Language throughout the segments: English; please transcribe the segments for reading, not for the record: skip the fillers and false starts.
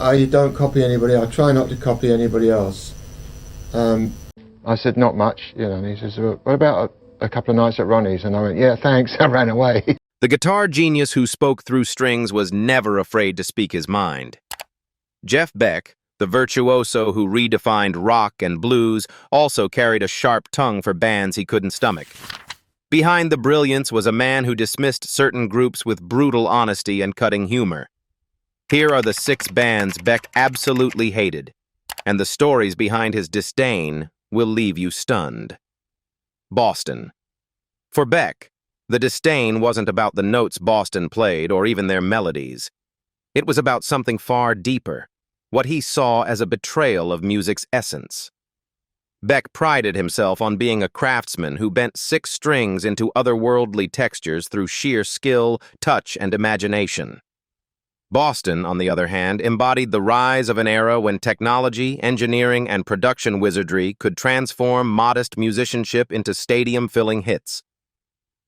I don't copy anybody. I try not to copy anybody else. I said, not much, you know, and he says, well, what about a couple of nights at Ronnie's? And I went, yeah, thanks, I ran away. The guitar genius who spoke through strings was never afraid to speak his mind. Jeff Beck, the virtuoso who redefined rock and blues, also carried a sharp tongue for bands he couldn't stomach. Behind the brilliance was a man who dismissed certain groups with brutal honesty and cutting humor. Here are the 6 bands Beck absolutely hated, and the stories behind his disdain will leave you stunned. Boston. For Beck, the disdain wasn't about the notes Boston played or even their melodies. It was about something far deeper, what he saw as a betrayal of music's essence. Beck prided himself on being a craftsman who bent 6 strings into otherworldly textures through sheer skill, touch, and imagination. Boston, on the other hand, embodied the rise of an era when technology, engineering, and production wizardry could transform modest musicianship into stadium-filling hits.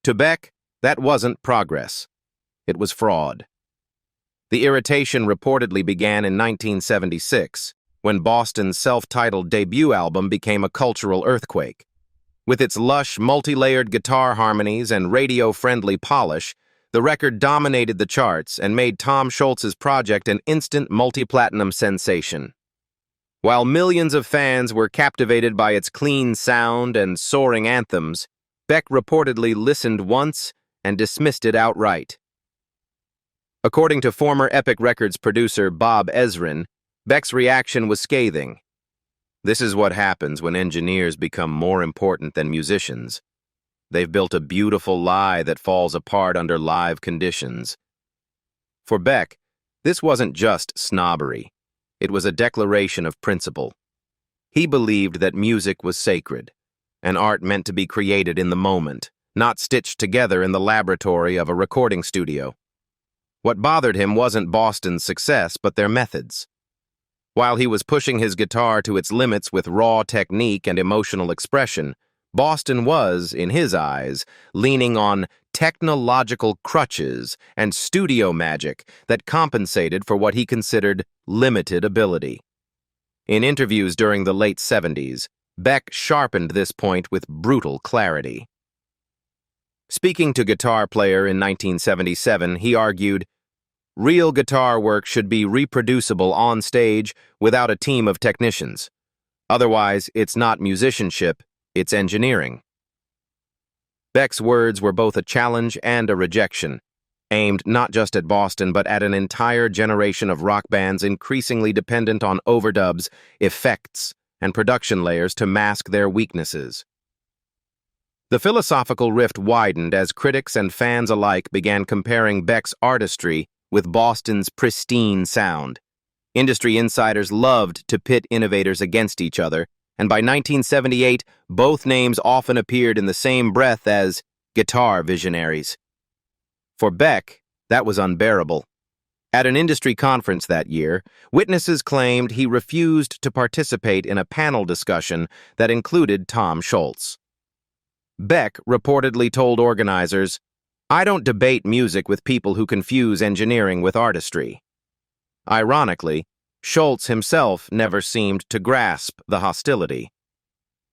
To Beck, that wasn't progress. It was fraud. The irritation reportedly began in 1976, when Boston's self-titled debut album became a cultural earthquake. With its lush, multi-layered guitar harmonies and radio-friendly polish, the record dominated the charts and made Tom Scholz's project an instant multi-platinum sensation. While millions of fans were captivated by its clean sound and soaring anthems, Beck reportedly listened once and dismissed it outright. According to former Epic Records producer Bob Ezrin, Beck's reaction was scathing. This is what happens when engineers become more important than musicians. They've built a beautiful lie that falls apart under live conditions. For Beck, this wasn't just snobbery. It was a declaration of principle. He believed that music was sacred, an art meant to be created in the moment, not stitched together in the laboratory of a recording studio. What bothered him wasn't Boston's success, but their methods. While he was pushing his guitar to its limits with raw technique and emotional expression, Boston was, in his eyes, leaning on technological crutches and studio magic that compensated for what he considered limited ability. In interviews during the late 70s, Beck sharpened this point with brutal clarity. Speaking to Guitar Player in 1977, he argued, "Real guitar work should be reproducible on stage without a team of technicians. Otherwise, it's not musicianship, it's engineering." Beck's words were both a challenge and a rejection, aimed not just at Boston but at an entire generation of rock bands increasingly dependent on overdubs, effects, and production layers to mask their weaknesses. The philosophical rift widened as critics and fans alike began comparing Beck's artistry with Boston's pristine sound. Industry insiders loved to pit innovators against each other, and by 1978, both names often appeared in the same breath as guitar visionaries. For Beck, that was unbearable. At an industry conference that year, witnesses claimed he refused to participate in a panel discussion that included Tom Scholz. Beck reportedly told organizers, "I don't debate music with people who confuse engineering with artistry." Ironically, Scholz himself never seemed to grasp the hostility.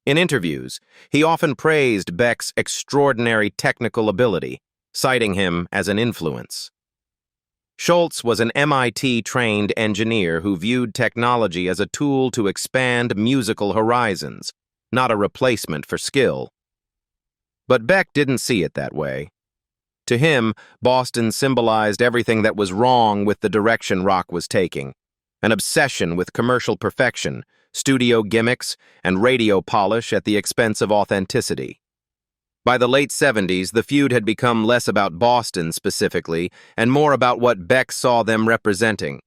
In interviews, he often praised Beck's extraordinary technical ability, citing him as an influence. Scholz was an MIT-trained engineer who viewed technology as a tool to expand musical horizons, not a replacement for skill. But Beck didn't see it that way. To him, Boston symbolized everything that was wrong with the direction rock was taking: an obsession with commercial perfection, studio gimmicks, and radio polish at the expense of authenticity. By the late 70s, the feud had become less about Boston specifically and more about what Beck saw them representing.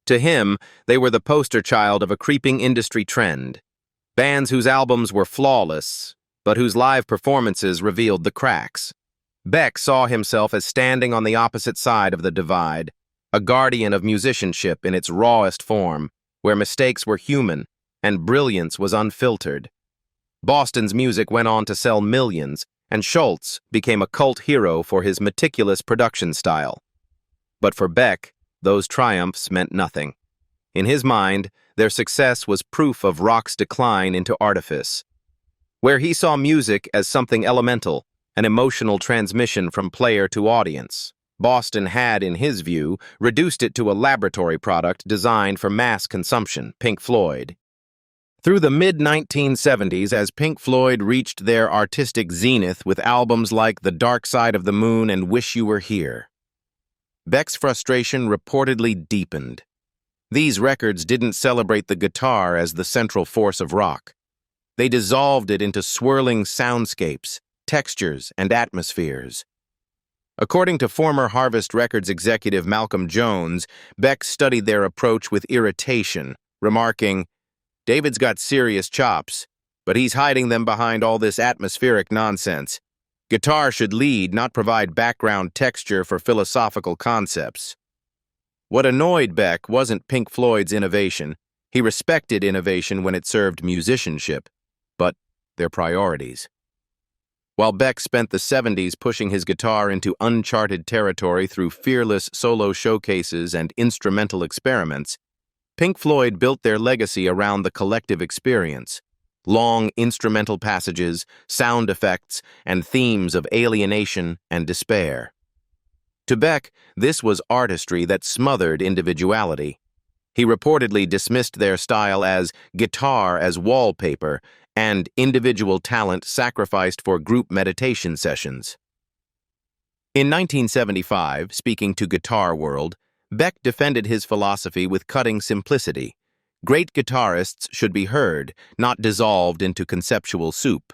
To him, they were the poster child of a creeping industry trend: bands whose albums were flawless, but whose live performances revealed the cracks. Beck saw himself as standing on the opposite side of the divide, a guardian of musicianship in its rawest form, where mistakes were human and brilliance was unfiltered. Boston's music went on to sell millions, and Scholz became a cult hero for his meticulous production style. But for Beck, those triumphs meant nothing. In his mind, their success was proof of rock's decline into artifice. Where he saw music as something elemental, an emotional transmission from player to audience, Boston had, in his view, reduced it to a laboratory product designed for mass consumption, Pink Floyd. Through the mid-1970s, as Pink Floyd reached their artistic zenith with albums like The Dark Side of the Moon and Wish You Were Here, Beck's frustration reportedly deepened. These records didn't celebrate the guitar as the central force of rock. They dissolved it into swirling soundscapes, textures, and atmospheres. According to former Harvest Records executive Malcolm Jones, Beck studied their approach with irritation, remarking, "David's got serious chops, but he's hiding them behind all this atmospheric nonsense. Guitar should lead, not provide background texture for philosophical concepts." What annoyed Beck wasn't Pink Floyd's innovation. He respected innovation when it served musicianship, but their priorities. While Beck spent the 70s pushing his guitar into uncharted territory through fearless solo showcases and instrumental experiments, Pink Floyd built their legacy around the collective experience. Long instrumental passages, sound effects, and themes of alienation and despair. To Beck, this was artistry that smothered individuality. He reportedly dismissed their style as guitar as wallpaper and individual talent sacrificed for group meditation sessions. In 1975, speaking to Guitar World, Beck defended his philosophy with cutting simplicity. Great guitarists should be heard, not dissolved into conceptual soup.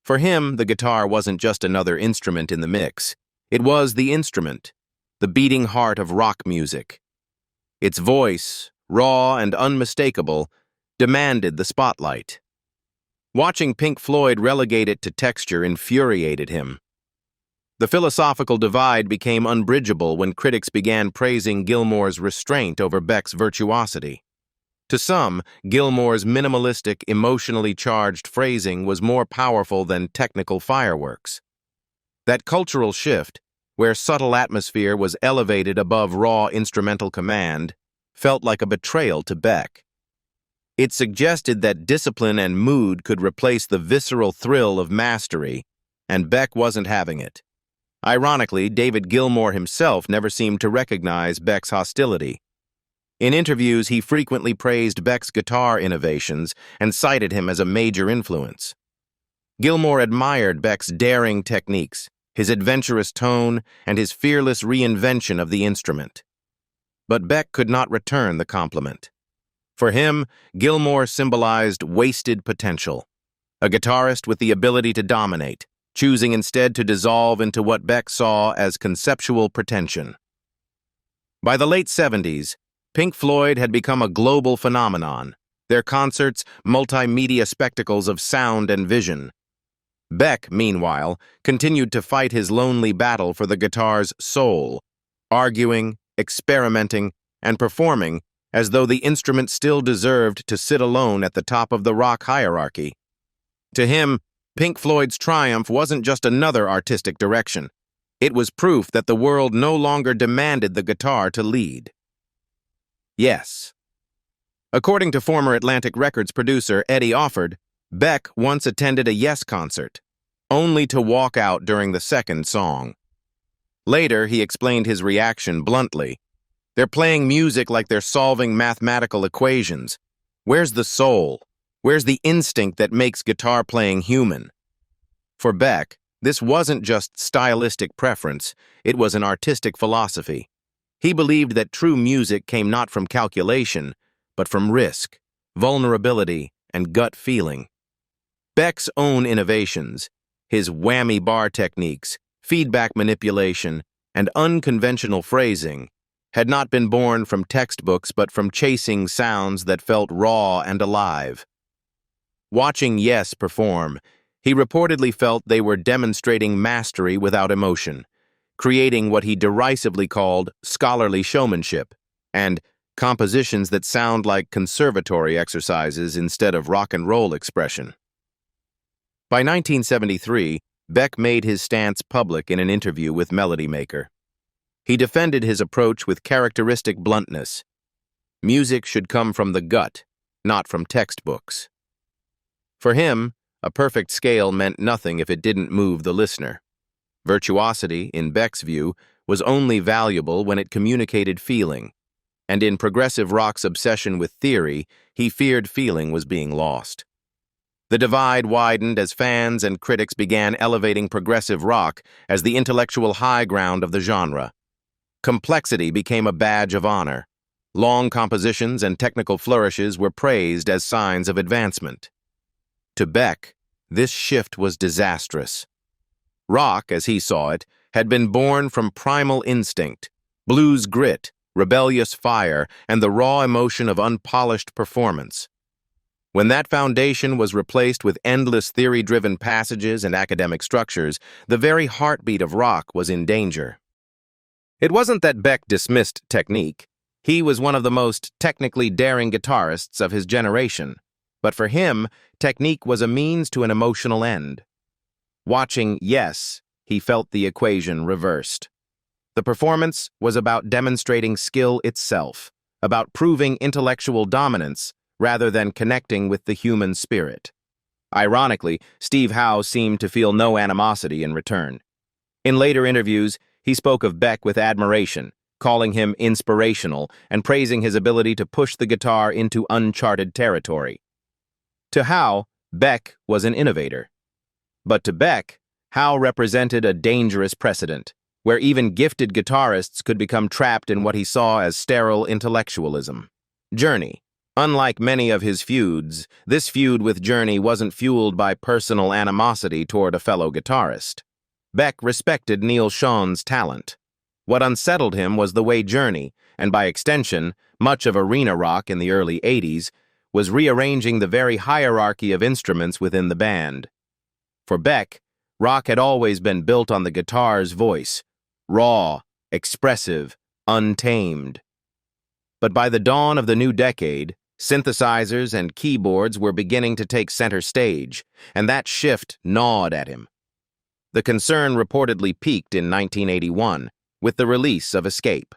For him, the guitar wasn't just another instrument in the mix. It was the instrument, the beating heart of rock music. Its voice, raw and unmistakable, demanded the spotlight. Watching Pink Floyd relegate it to texture infuriated him. The philosophical divide became unbridgeable when critics began praising Gilmour's restraint over Beck's virtuosity. To some, Gilmour's minimalistic, emotionally charged phrasing was more powerful than technical fireworks. That cultural shift, where subtle atmosphere was elevated above raw instrumental command, felt like a betrayal to Beck. It suggested that discipline and mood could replace the visceral thrill of mastery, and Beck wasn't having it. Ironically, David Gilmour himself never seemed to recognize Beck's hostility. In interviews, he frequently praised Beck's guitar innovations and cited him as a major influence. Gilmour admired Beck's daring techniques, his adventurous tone, and his fearless reinvention of the instrument. But Beck could not return the compliment. For him, Gilmour symbolized wasted potential, a guitarist with the ability to dominate, choosing instead to dissolve into what Beck saw as conceptual pretension. By the late 70s, Pink Floyd had become a global phenomenon, their concerts multimedia spectacles of sound and vision. Beck, meanwhile, continued to fight his lonely battle for the guitar's soul, arguing, experimenting, and performing as though the instrument still deserved to sit alone at the top of the rock hierarchy. To him, Pink Floyd's triumph wasn't just another artistic direction. It was proof that the world no longer demanded the guitar to lead. Yes. According to former Atlantic Records producer Eddie Offord, Beck once attended a Yes concert, only to walk out during the second song. Later, he explained his reaction bluntly. "They're playing music like they're solving mathematical equations. Where's the soul? Where's the instinct that makes guitar playing human?" For Beck, this wasn't just stylistic preference, it was an artistic philosophy. He believed that true music came not from calculation, but from risk, vulnerability, and gut feeling. Beck's own innovations, his whammy bar techniques, feedback manipulation, and unconventional phrasing, had not been born from textbooks but from chasing sounds that felt raw and alive. Watching Yes perform, he reportedly felt they were demonstrating mastery without emotion, creating what he derisively called scholarly showmanship, and compositions that sound like conservatory exercises instead of rock and roll expression. By 1973, Beck made his stance public in an interview with Melody Maker. He defended his approach with characteristic bluntness. Music should come from the gut, not from textbooks. For him, a perfect scale meant nothing if it didn't move the listener. Virtuosity, in Beck's view, was only valuable when it communicated feeling, and in progressive rock's obsession with theory, he feared feeling was being lost. The divide widened as fans and critics began elevating progressive rock as the intellectual high ground of the genre. Complexity became a badge of honor. Long compositions and technical flourishes were praised as signs of advancement. To Beck, this shift was disastrous. Rock, as he saw it, had been born from primal instinct, blues grit, rebellious fire, and the raw emotion of unpolished performance. When that foundation was replaced with endless theory-driven passages and academic structures, the very heartbeat of rock was in danger. It wasn't that Beck dismissed technique. He was one of the most technically daring guitarists of his generation. But for him, technique was a means to an emotional end. Watching Yes, he felt the equation reversed. The performance was about demonstrating skill itself, about proving intellectual dominance rather than connecting with the human spirit. Ironically, Steve Howe seemed to feel no animosity in return. In later interviews, he spoke of Beck with admiration, calling him inspirational and praising his ability to push the guitar into uncharted territory. To Howe, Beck was an innovator. But to Beck, Howe represented a dangerous precedent, where even gifted guitarists could become trapped in what he saw as sterile intellectualism. Journey. Unlike many of his feuds, this feud with Journey wasn't fueled by personal animosity toward a fellow guitarist. Beck respected Neil Sean's talent. What unsettled him was the way Journey, and by extension, much of arena rock in the early 80s, was rearranging the very hierarchy of instruments within the band. For Beck, rock had always been built on the guitar's voice, raw, expressive, untamed. But by the dawn of the new decade, synthesizers and keyboards were beginning to take center stage, and that shift gnawed at him. The concern reportedly peaked in 1981, with the release of Escape.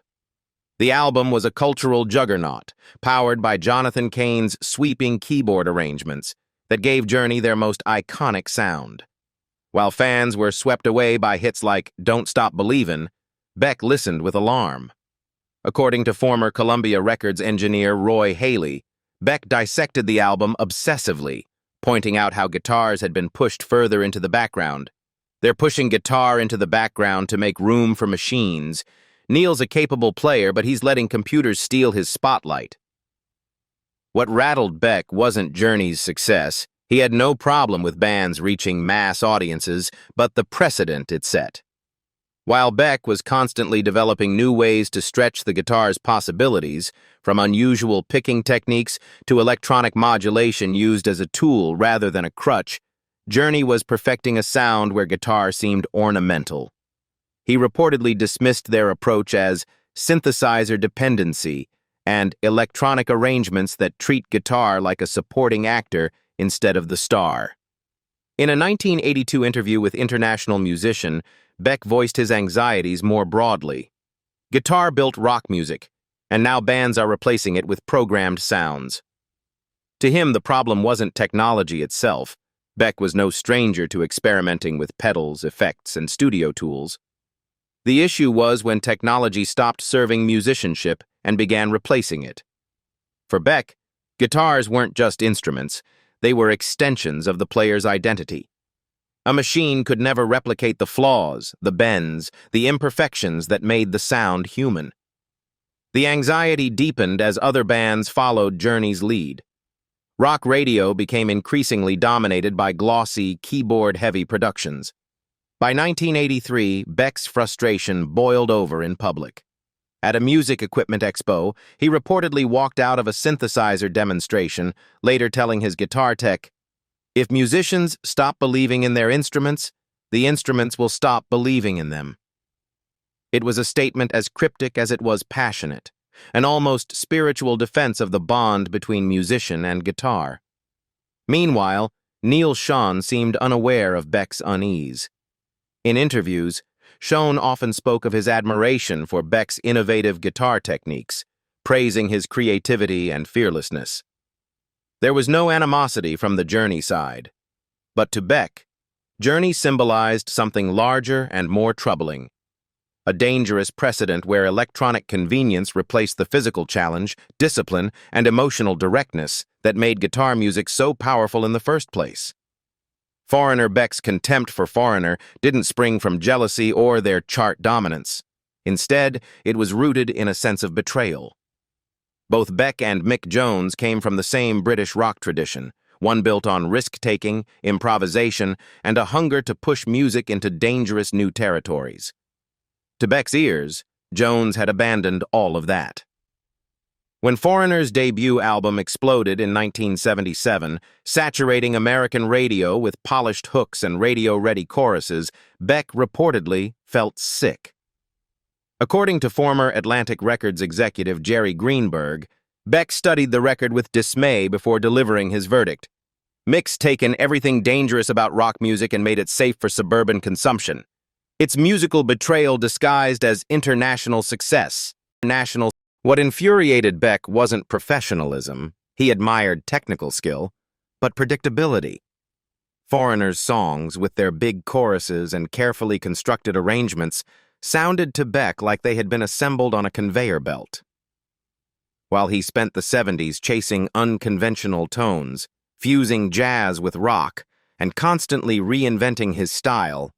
The album was a cultural juggernaut, powered by Jonathan Cain's sweeping keyboard arrangements that gave Journey their most iconic sound. While fans were swept away by hits like Don't Stop Believin', Beck listened with alarm. According to former Columbia Records engineer Roy Haley, Beck dissected the album obsessively, pointing out how guitars had been pushed further into the background. They're pushing guitar into the background to make room for machines. Neil's a capable player, but he's letting computers steal his spotlight. What rattled Beck wasn't Journey's success. He had no problem with bands reaching mass audiences, but the precedent it set. While Beck was constantly developing new ways to stretch the guitar's possibilities, from unusual picking techniques to electronic modulation used as a tool rather than a crutch, Journey was perfecting a sound where guitar seemed ornamental. He reportedly dismissed their approach as synthesizer dependency and electronic arrangements that treat guitar like a supporting actor instead of the star. In a 1982 interview with International Musician, Beck voiced his anxieties more broadly. Guitar built rock music, and now bands are replacing it with programmed sounds. To him, the problem wasn't technology itself. Beck was no stranger to experimenting with pedals, effects, and studio tools. The issue was when technology stopped serving musicianship and began replacing it. For Beck, guitars weren't just instruments, they were extensions of the player's identity. A machine could never replicate the flaws, the bends, the imperfections that made the sound human. The anxiety deepened as other bands followed Journey's lead. Rock radio became increasingly dominated by glossy, keyboard-heavy productions. By 1983, Beck's frustration boiled over in public. At a music equipment expo, he reportedly walked out of a synthesizer demonstration, later telling his guitar tech, "If musicians stop believing in their instruments, the instruments will stop believing in them." It was a statement as cryptic as it was passionate, an almost spiritual defense of the bond between musician and guitar. Meanwhile, Neil Sean seemed unaware of Beck's unease. In interviews, Sean often spoke of his admiration for Beck's innovative guitar techniques, praising his creativity and fearlessness. There was no animosity from the Journey side. But to Beck, Journey symbolized something larger and more troubling. A dangerous precedent where electronic convenience replaced the physical challenge, discipline, and emotional directness that made guitar music so powerful in the first place. Foreigner Beck's contempt for Foreigner didn't spring from jealousy or their chart dominance. Instead, it was rooted in a sense of betrayal. Both Beck and Mick Jones came from the same British rock tradition, one built on risk-taking, improvisation, and a hunger to push music into dangerous new territories. To Beck's ears, Jones had abandoned all of that. When Foreigner's debut album exploded in 1977, saturating American radio with polished hooks and radio-ready choruses, Beck reportedly felt sick. According to former Atlantic Records executive Jerry Greenberg, Beck studied the record with dismay before delivering his verdict. Mick's taken everything dangerous about rock music and made it safe for suburban consumption. It's musical betrayal disguised as international success. What infuriated Beck wasn't professionalism. He admired technical skill, but predictability. Foreigner's songs, with their big choruses and carefully constructed arrangements, sounded to Beck like they had been assembled on a conveyor belt. While he spent the 70s chasing unconventional tones, fusing jazz with rock, and constantly reinventing his style,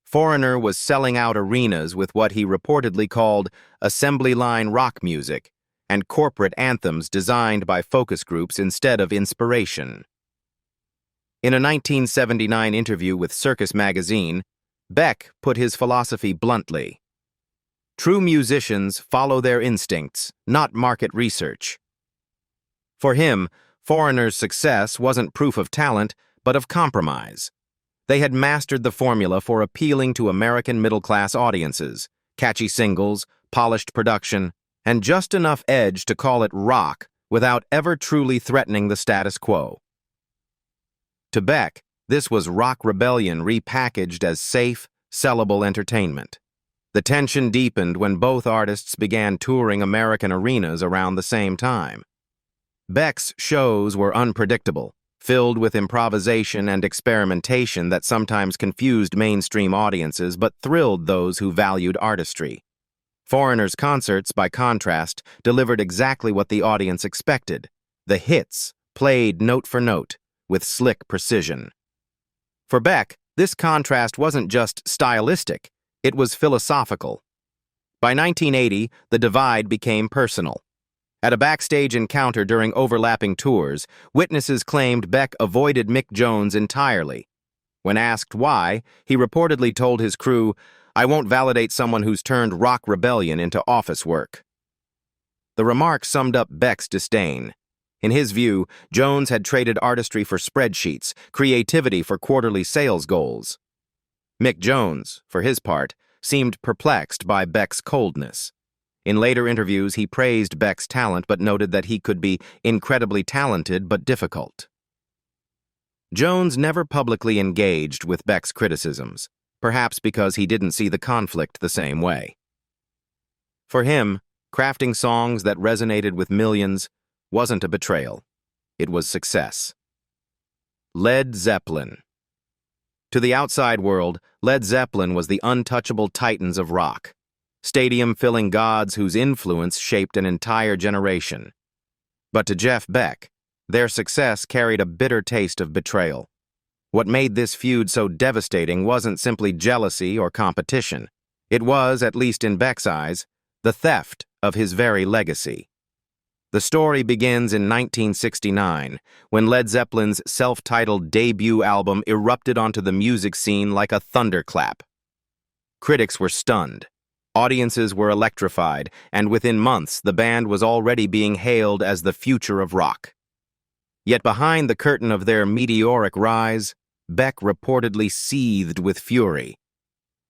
Foreigner was selling out arenas with what he reportedly called assembly line rock music and corporate anthems designed by focus groups instead of inspiration. In a 1979 interview with Circus magazine, Beck put his philosophy bluntly. True musicians follow their instincts, not market research. For him, Foreigner's success wasn't proof of talent, but of compromise. They had mastered the formula for appealing to American middle-class audiences, catchy singles, polished production, and just enough edge to call it rock without ever truly threatening the status quo. To Beck, this was rock rebellion repackaged as safe, sellable entertainment. The tension deepened when both artists began touring American arenas around the same time. Beck's shows were unpredictable, filled with improvisation and experimentation that sometimes confused mainstream audiences but thrilled those who valued artistry. Foreigner's concerts, by contrast, delivered exactly what the audience expected. The hits, played note for note, with slick precision. For Beck, this contrast wasn't just stylistic, it was philosophical. By 1980, the divide became personal. At a backstage encounter during overlapping tours, witnesses claimed Beck avoided Mick Jones entirely. When asked why, he reportedly told his crew, "I won't validate someone who's turned rock rebellion into office work." The remark summed up Beck's disdain. In his view, Jones had traded artistry for spreadsheets, creativity for quarterly sales goals. Mick Jones, for his part, seemed perplexed by Beck's coldness. In later interviews, he praised Beck's talent but noted that he could be incredibly talented but difficult. Jones never publicly engaged with Beck's criticisms, perhaps because he didn't see the conflict the same way. For him, crafting songs that resonated with millions wasn't a betrayal. It was success. Led Zeppelin. To the outside world, Led Zeppelin was the untouchable titans of rock, stadium-filling gods whose influence shaped an entire generation. But to Jeff Beck, their success carried a bitter taste of betrayal. What made this feud so devastating wasn't simply jealousy or competition. It was, at least in Beck's eyes, the theft of his very legacy. The story begins in 1969, when Led Zeppelin's self-titled debut album erupted onto the music scene like a thunderclap. Critics were stunned. Audiences were electrified, and within months the band was already being hailed as the future of rock. Yet behind the curtain of their meteoric rise, Beck reportedly seethed with fury.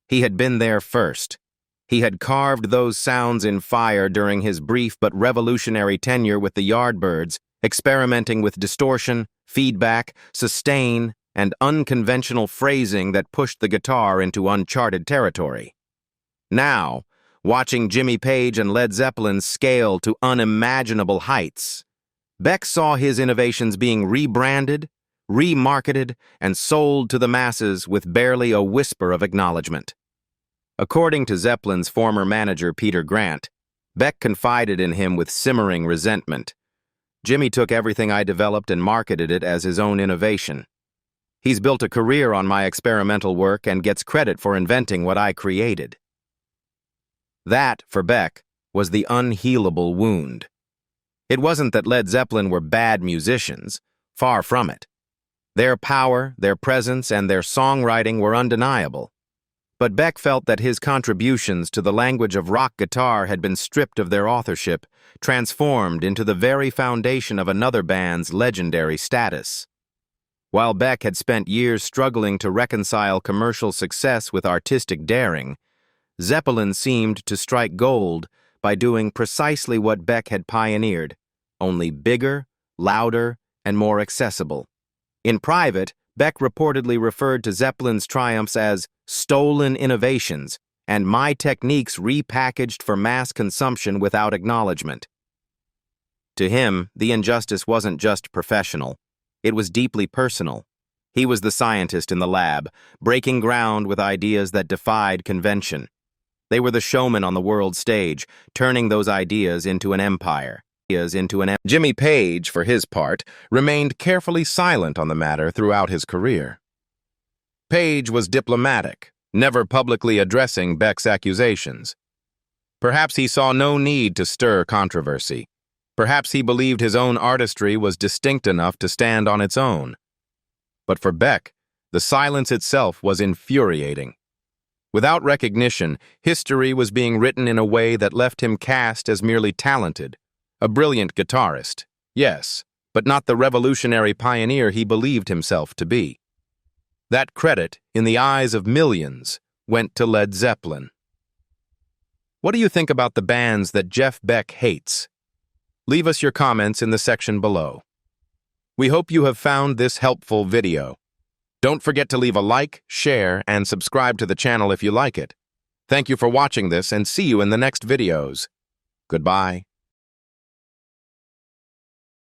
He had been there first. He had carved those sounds in fire during his brief but revolutionary tenure with the Yardbirds, experimenting with distortion, feedback, sustain, and unconventional phrasing that pushed the guitar into uncharted territory. Now, watching Jimmy Page and Led Zeppelin scale to unimaginable heights. Beck saw his innovations being rebranded, remarketed, and sold to the masses with barely a whisper of acknowledgement. According to Zeppelin's former manager Peter Grant, Beck confided in him with simmering resentment. Jimmy took everything I developed and marketed it as his own innovation. He's built a career on my experimental work and gets credit for inventing what I created. That, for Beck, was the unhealable wound. It wasn't that Led Zeppelin were bad musicians, far from it. Their power, their presence, and their songwriting were undeniable. But Beck felt that his contributions to the language of rock guitar had been stripped of their authorship, transformed into the very foundation of another band's legendary status. While Beck had spent years struggling to reconcile commercial success with artistic daring, Zeppelin seemed to strike gold by doing precisely what Beck had pioneered, only bigger, louder, and more accessible. In private, Beck reportedly referred to Zeppelin's triumphs as stolen innovations and my techniques repackaged for mass consumption without acknowledgement. To him, the injustice wasn't just professional. It was deeply personal. He was the scientist in the lab, breaking ground with ideas that defied convention. They were the showmen on the world stage, turning those ideas into an empire. Jimmy Page, for his part, remained carefully silent on the matter throughout his career. Page was diplomatic, never publicly addressing Beck's accusations. Perhaps he saw no need to stir controversy. Perhaps he believed his own artistry was distinct enough to stand on its own. But for Beck, the silence itself was infuriating. Without recognition, history was being written in a way that left him cast as merely talented, a brilliant guitarist, yes, but not the revolutionary pioneer he believed himself to be. That credit, in the eyes of millions, went to Led Zeppelin. What do you think about the bands that Jeff Beck hates? Leave us your comments in the section below. We hope you have found this helpful video. Don't forget to leave a like, share, and subscribe to the channel if you like it. Thank you for watching this and see you in the next videos. Goodbye.